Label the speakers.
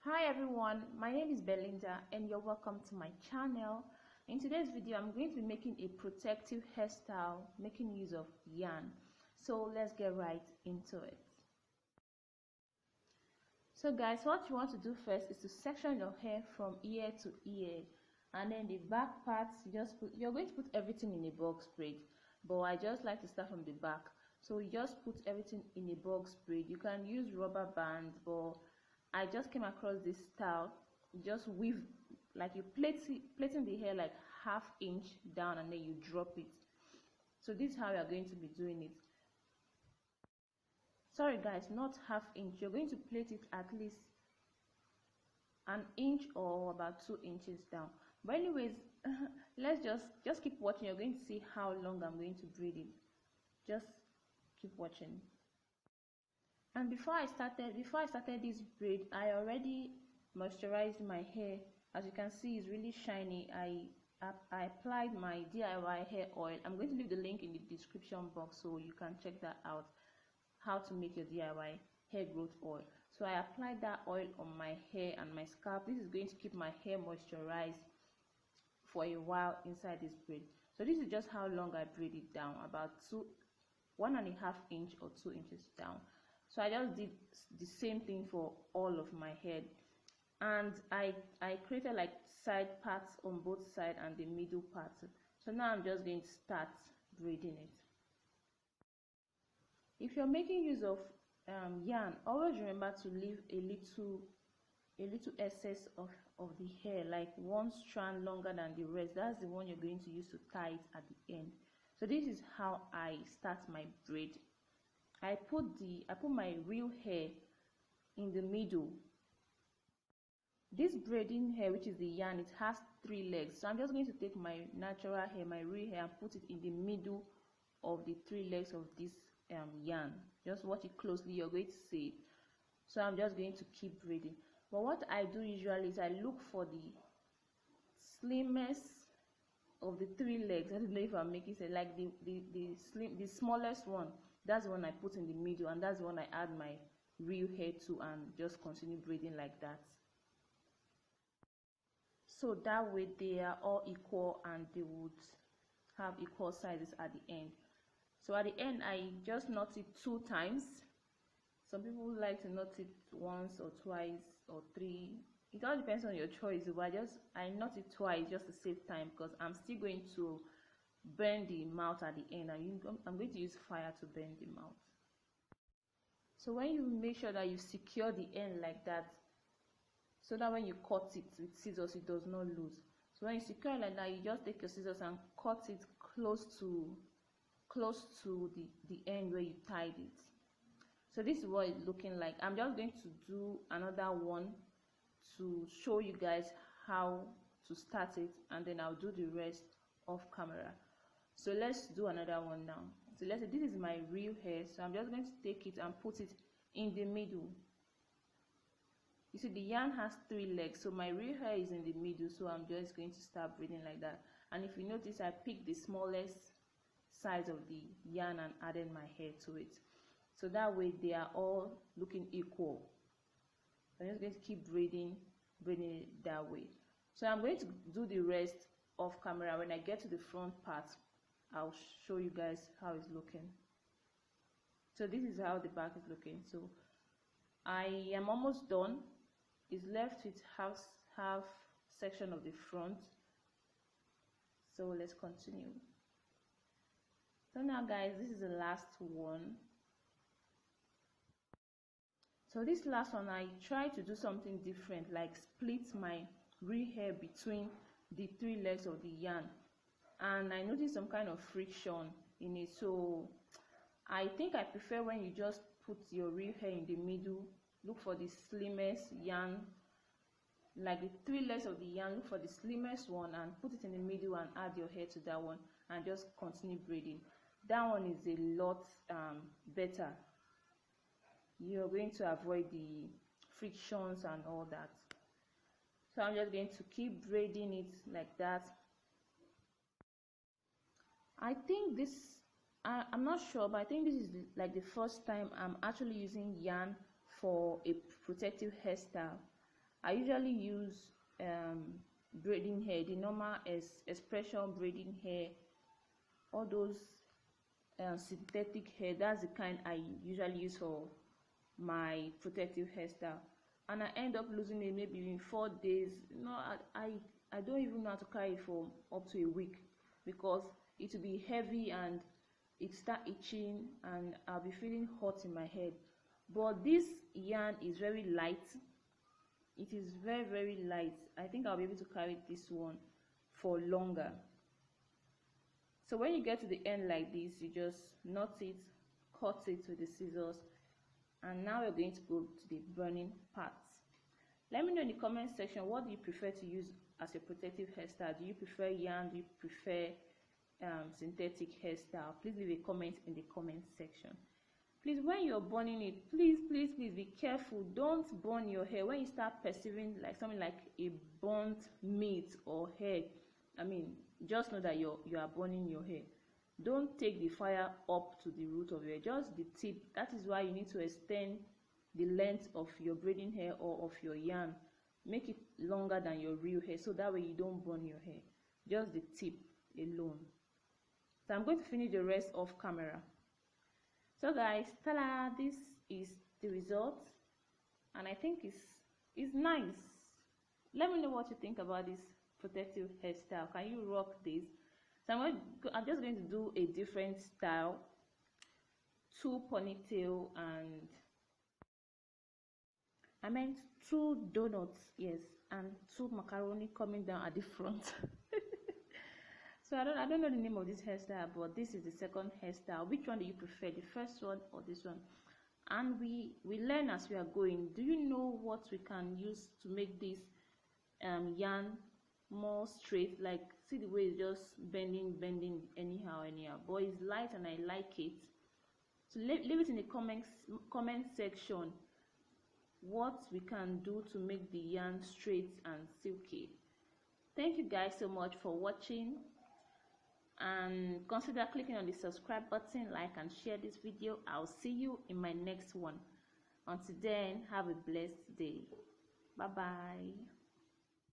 Speaker 1: Hi everyone, my name is Belinder and you're welcome to my channel. In today's video, I'm going to be making a protective hairstyle making use of yarn. So let's get right into it. So guys, what you want to do first is to section your hair from ear to ear, and then the back part you're going to put everything in a box braid, but I just like to start from the back. So you just put everything in a box braid. You can use rubber band, but I just came across this style. You just weave, like you plating the hair like ½ inch down and then you drop it. So this is how you are going to be doing it. Sorry guys, not ½ inch. You're going to plait it at least an inch or about 2 inches down. But anyways, let's just keep watching. You're going to see how long I'm going to braid it. Just keep watching. And before I started this braid, I already moisturized my hair. As you can see, it's really shiny. I applied my DIY hair oil. I'm going to leave the link in the description box so you can check that out, how to make your DIY hair growth oil. So I applied that oil on my hair and my scalp. This is going to keep my hair moisturized for a while inside this braid. So this is just how long I braid it down, about 1½ inch or 2 inches down. So I just did the same thing for all of my head, and I created like side parts on both sides and the middle part. So now I'm just going to start braiding it. If you're making use of yarn, always remember to leave a little excess of the hair, like one strand longer than the rest. That's the one you're going to use to tie it at the end. So this is how I start my braid. I put my real hair in the middle. This braiding hair, which is the yarn, it has 3 legs. So I'm just going to take my natural hair, my real hair, and put it in the middle of the 3 legs of this yarn. Just watch it closely, you're going to see it. So I'm just going to keep braiding. But what I do usually is I look for the slimmest of the 3 legs. I don't know if I'm making sense. Like the smallest one, that's the one I put in the middle, and that's the one I add my real hair to, and just continue braiding like that. So that way they are all equal and they would have equal sizes at the end. So at the end, I just knot it 2 times. Some people like to knot it once or twice or 3. It all depends on your choice, but I knot it twice just to save time, because I'm still going to burn the mouth at the end, and I'm going to use fire to burn the mouth. So when you make sure that you secure the end like that, so that when you cut it with scissors, it does not lose. So when you secure it like that, you just take your scissors and cut it close to the end where you tied it. So this is what it's looking like. I'm just going to do another one to show you guys how to start it, and then I'll do the rest off camera. So let's do another one now. So let's say this is my real hair, so I'm just going to take it and put it in the middle. You see, the yarn has 3 legs, so my real hair is in the middle, so I'm just going to start braiding like that. And if you notice, I picked the smallest size of the yarn and added my hair to it, so that way they are all looking equal. I'm just going to keep braiding it that way. So I'm going to do the rest off camera. When I get to the front part, I'll show you guys how it's looking. So this is how the back is looking. So I am almost done. It's left with half section of the front. So let's continue. So now guys, this is the last one. So this last one, I tried to do something different, like split my real hair between the 3 legs of the yarn, and I noticed some kind of friction in it. So I think I prefer when you just put your real hair in the middle, look for the slimmest yarn, like the 3 legs of the yarn, look for the slimmest one and put it in the middle and add your hair to that one and just continue braiding. That one is a lot better. You're going to avoid the frictions and all that. So I'm just going to keep braiding it like that. I think this, I'm not sure, but I think this is like the first time I'm actually using yarn for a protective hairstyle. I usually use braiding hair, the normal expression braiding hair, all those synthetic hair. That's the kind I usually use for my protective hairstyle, and I end up losing it maybe in 4 days. I don't even know how to carry it for up to a week, because it will be heavy and it start itching and I'll be feeling hot in my head. But this yarn is very light. It is very, very light. I think I'll be able to carry this one for longer. So when you get to the end like this, you just knot it, cut it with the scissors, and now we're going to go to the burning parts. Let me know in the comment section, what do you prefer to use as your protective hairstyle? Do you prefer yarn? Do you prefer synthetic hairstyle? Please leave a comment in the comment section. Please, when you're burning it, please be careful. Don't burn your hair. When you start perceiving like something like a burnt meat or hair, just know that you are burning your hair. Don't take the fire up to the root of your hair, just the tip. That is why you need to extend the length of your braiding hair or of your yarn. Make it longer than your real hair, so that way you don't burn your hair, just the tip alone. So I'm going to finish the rest off camera. So guys, ta-da, this is the result, and I think it's nice. Let me know what you think about this protective hairstyle. Can you rock this? So I'm just going to do a different style, 2 ponytail and 2 donuts, yes, and 2 macaroni coming down at the front. So I don't know the name of this hairstyle, but this is the second hairstyle. Which one do you prefer, the first one or this one? And we learn as we are going. Do you know what we can use to make this yarn more straight? Like, see the way it's just bending anyhow, but it's light and I like it. So leave it in the comment section what we can do to make the yarn straight and silky. Thank you guys so much for watching, and consider clicking on the subscribe button, like and share this video. I'll see you in my next one. Until then, have a blessed day. Bye bye.